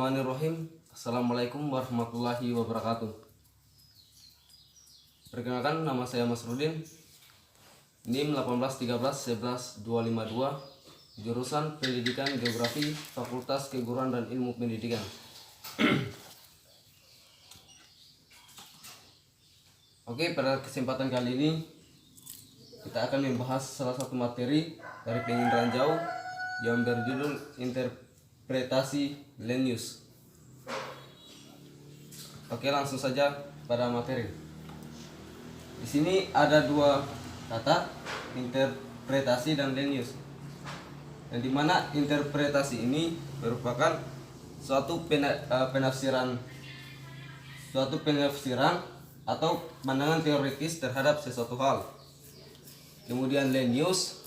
Bismillahirrahmanirrahim. Assalamualaikum warahmatullahi wabarakatuh. Perkenalkan, nama saya Mas Rudin, NIM 181311252, jurusan Pendidikan Geografi, Fakultas Keguruan dan Ilmu Pendidikan. Oke, pada kesempatan kali ini kita akan membahas salah satu materi dari penginderaan jauh yang berjudul interpretasi land use. Oke, langsung saja pada materi. Di sini ada dua kata, interpretasi dan land use. Yang dimana interpretasi ini merupakan suatu penafsiran atau pandangan teoritis terhadap sesuatu hal. Kemudian land use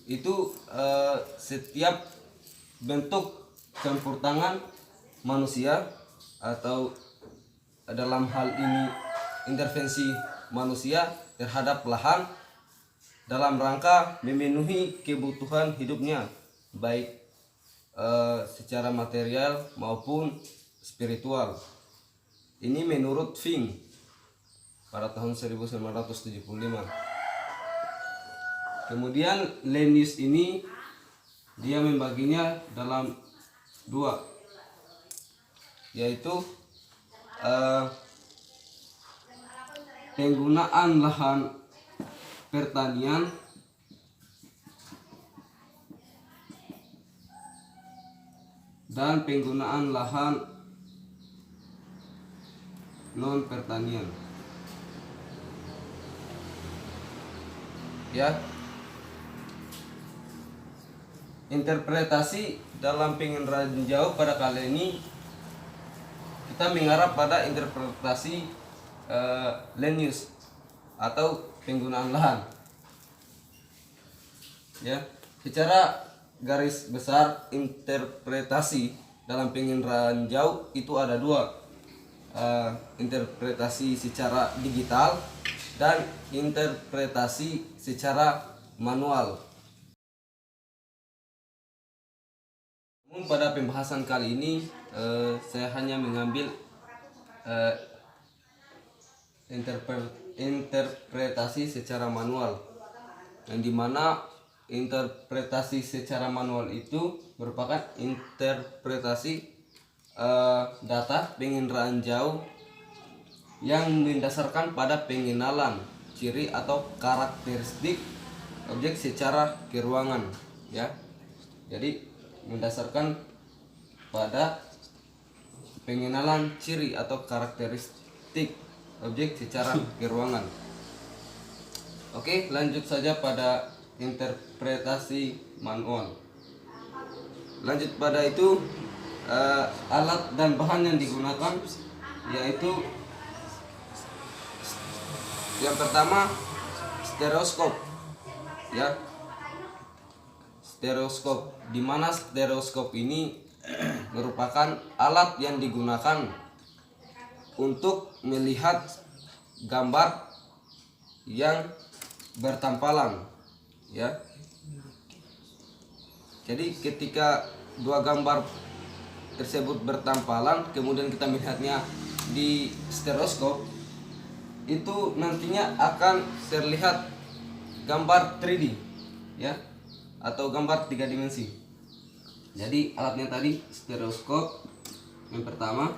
itu setiap bentuk campur tangan manusia atau dalam hal ini intervensi manusia terhadap lahan dalam rangka memenuhi kebutuhan hidupnya, baik secara material maupun spiritual. Ini menurut Fink pada tahun 1975. Kemudian land use ini dia membaginya dalam dua, yaitu penggunaan lahan pertanian dan penggunaan lahan non pertanian. Ya, interpretasi dalam penginderaan jauh pada kali ini kita mengarah pada interpretasi land use atau penggunaan lahan. Ya, secara garis besar interpretasi dalam penginderaan jauh itu ada dua, interpretasi secara digital dan interpretasi secara manual. Pada pembahasan kali ini saya hanya mengambil interpretasi secara manual, yang dimana interpretasi secara manual itu merupakan interpretasi data penginderaan jauh yang mendasarkan pada pengenalan ciri atau karakteristik objek secara keruangan, ya. Jadi mendasarkan pada pengenalan ciri atau karakteristik objek secara keruangan. Oke, lanjut saja pada interpretasi manual. Lanjut pada itu, alat dan bahan yang digunakan yaitu yang pertama stereoskop, ya. Stereoskop, di mana stereoskop ini merupakan alat yang digunakan untuk melihat gambar yang bertampalan, ya. Jadi ketika dua gambar tersebut bertampalan, kemudian kita melihatnya di stereoskop, itu nantinya akan terlihat gambar 3D, ya, atau gambar 3 dimensi. Jadi alatnya tadi stereoskop yang pertama.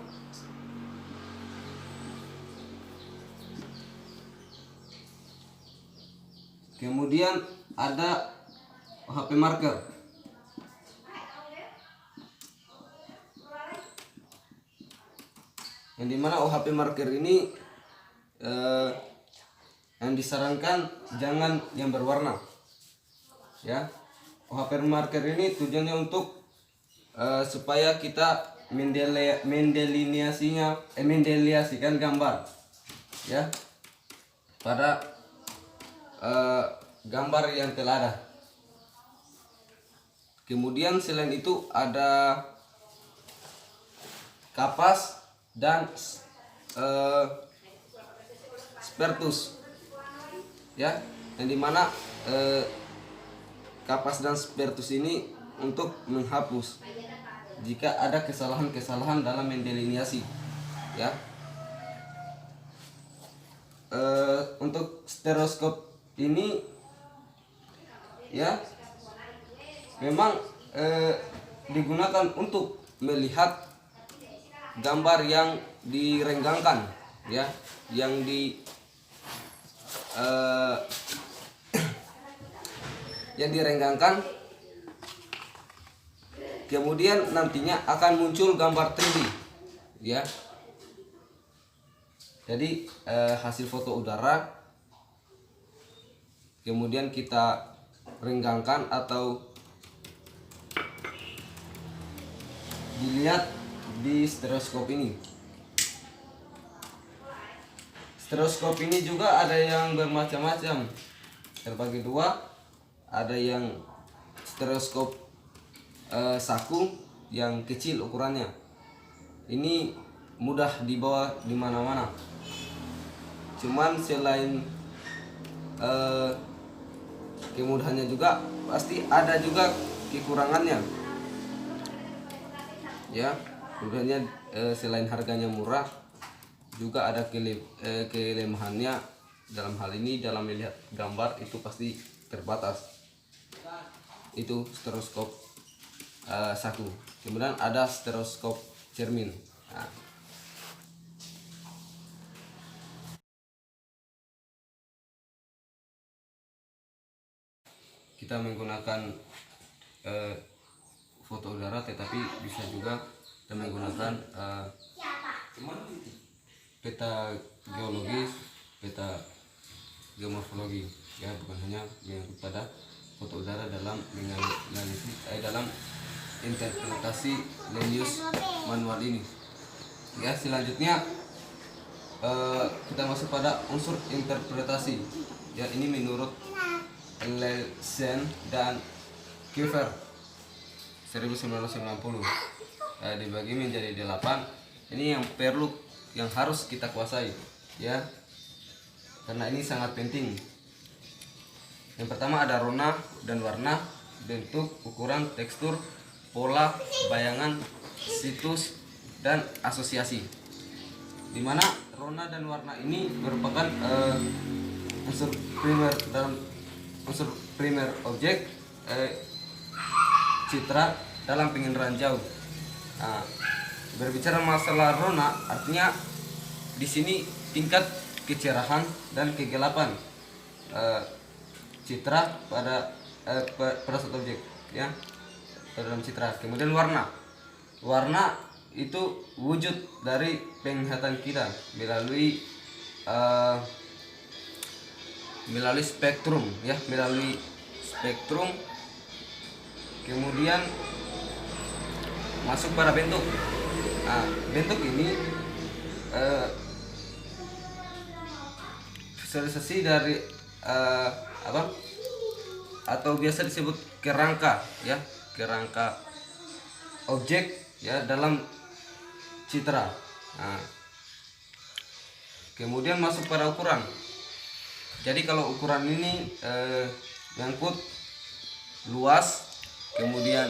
Kemudian ada OHP marker. Yang dimana OHP marker ini yang disarankan jangan yang berwarna, ya. OHP marker ini tujuannya untuk supaya kita mendelineasikan gambar, ya, pada gambar yang telah ada. Kemudian selain itu ada kapas dan spertus, ya, yang dimana kapas dan spertus ini untuk menghapus jika ada kesalahan-kesalahan dalam mendeliniasi, ya. Untuk stereoskop ini, ya, memang digunakan untuk melihat gambar yang direnggangkan, ya, yang direnggangkan, kemudian nantinya akan muncul gambar 3D, ya. Jadi hasil foto udara kemudian kita renggangkan atau dilihat di stereoskop ini. Stereoskop ini juga ada yang bermacam-macam, terbagi dua. Ada yang stereoskop saku yang kecil ukurannya. Ini mudah dibawa di mana-mana. Cuman selain kemudahannya juga pasti ada juga kekurangannya, ya. Kemudiannya selain harganya murah, juga ada kelemahannya. Dalam hal ini, dalam melihat gambar itu pasti terbatas. Itu stereoskop saku. Kemudian ada stereoskop cermin. Nah, kita menggunakan foto udara, tetapi bisa juga kita menggunakan peta geologis, peta geomorfologi, ya, bukan hanya menyangkut pada foto udara dalam menganalisis dalam interpretasi land use manual ini, ya. Selanjutnya kita masuk pada unsur interpretasi, ya. Ini menurut Leysen dan Kiefer 1990, dibagi menjadi 8. Ini yang harus kita kuasai, ya, karena ini sangat penting. Yang pertama ada rona dan warna, bentuk, ukuran, tekstur, pola, bayangan, situs, dan asosiasi. Dimana rona dan warna ini merupakan unsur primer objek citra dalam penginderaan jauh. Nah, berbicara masalah rona, artinya di sini tingkat kecerahan dan kegelapan citra pada suatu objek, ya, dalam citra. Kemudian warna itu wujud dari penglihatan kita melalui spektrum, ya, melalui spektrum. Kemudian masuk pada bentuk. Nah, bentuk ini visualisasi dari atau biasa disebut kerangka, ya, kerangka objek, ya, dalam citra. Nah, kemudian masuk pada ukuran. Jadi kalau ukuran ini menyangkut luas, kemudian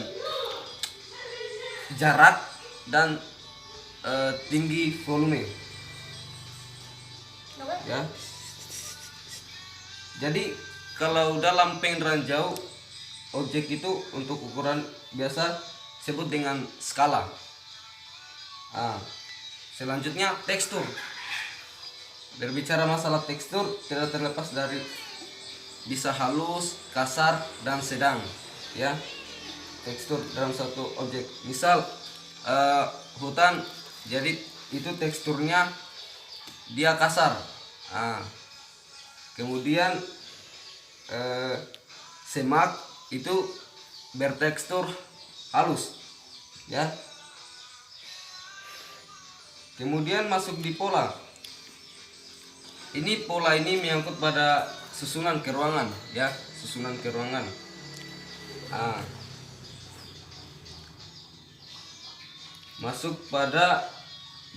jarak, dan tinggi volume, ya. Jadi kalau dalam penginderaan jauh, objek itu untuk ukuran biasa disebut dengan skala. Nah, selanjutnya tekstur. Berbicara masalah tekstur, tidak terlepas dari bisa halus, kasar, dan sedang, ya. Tekstur dalam satu objek, misal hutan, jadi itu teksturnya dia kasar. Nah, kemudian semak itu bertekstur halus, ya. Kemudian masuk di pola. Pola ini menyangkut pada susunan ke ruangan, ya, susunan ke ruangan. Nah, masuk pada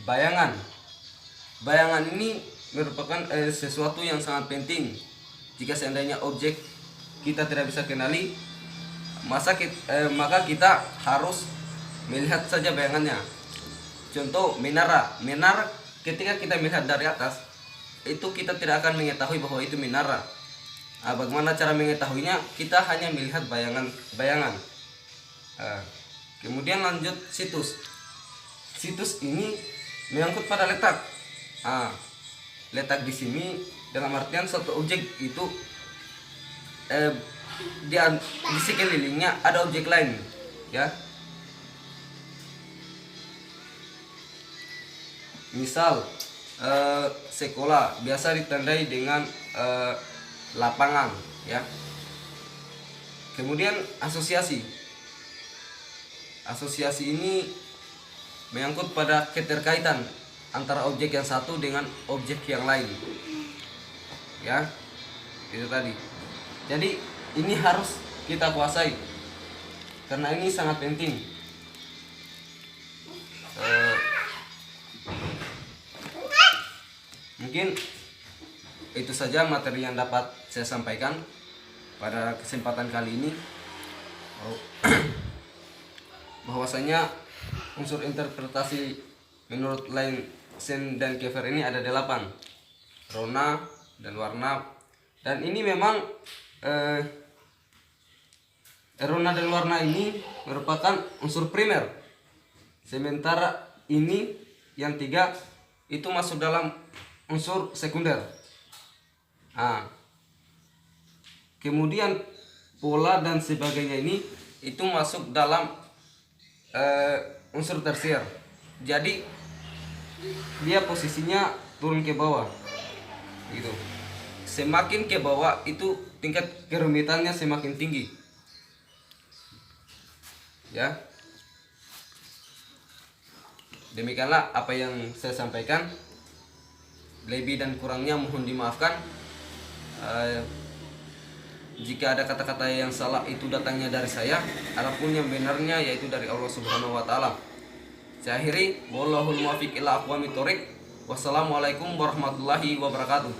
bayangan. Bayangan ini merupakan sesuatu yang sangat penting. Jika seandainya objek kita tidak bisa kenali, maka kita harus melihat saja bayangannya. Contoh menara ketika kita melihat dari atas itu kita tidak akan mengetahui bahwa itu menara. Bagaimana cara mengetahuinya? Kita hanya melihat bayangan. Kemudian lanjut situs. Situs ini menyangkut pada letak. Letak di sini dalam artian suatu objek itu di sekelilingnya ada objek lain, ya. Misal sekolah biasa ditandai dengan lapangan, ya. Kemudian asosiasi ini menyangkut pada keterkaitan antara objek yang satu dengan objek yang lain, ya. Itu tadi. Jadi ini harus kita kuasai karena ini sangat penting. Mungkin itu saja materi yang dapat saya sampaikan pada kesempatan kali ini. Bahwasanya unsur interpretasi menurut Leysen dan Kiefer ini ada 8: rona dan warna. Dan ini memang rona dan warna ini merupakan unsur primer, sementara ini yang 3 itu masuk dalam unsur sekunder. Kemudian pola dan sebagainya ini itu masuk dalam unsur tersier. Jadi dia posisinya turun ke bawah, gitu. Semakin ke bawah itu tingkat kerumitannya semakin tinggi, ya. Demikianlah apa yang saya sampaikan. Lebih dan kurangnya mohon dimaafkan. Jika ada kata-kata yang salah itu datangnya dari saya, adapun yang benarnya yaitu dari Allah Subhanahu wa taala. Saya akhiri, wallahul muwaffiq ila aqwamit thoriq. Wassalamualaikum warahmatullahi wabarakatuh.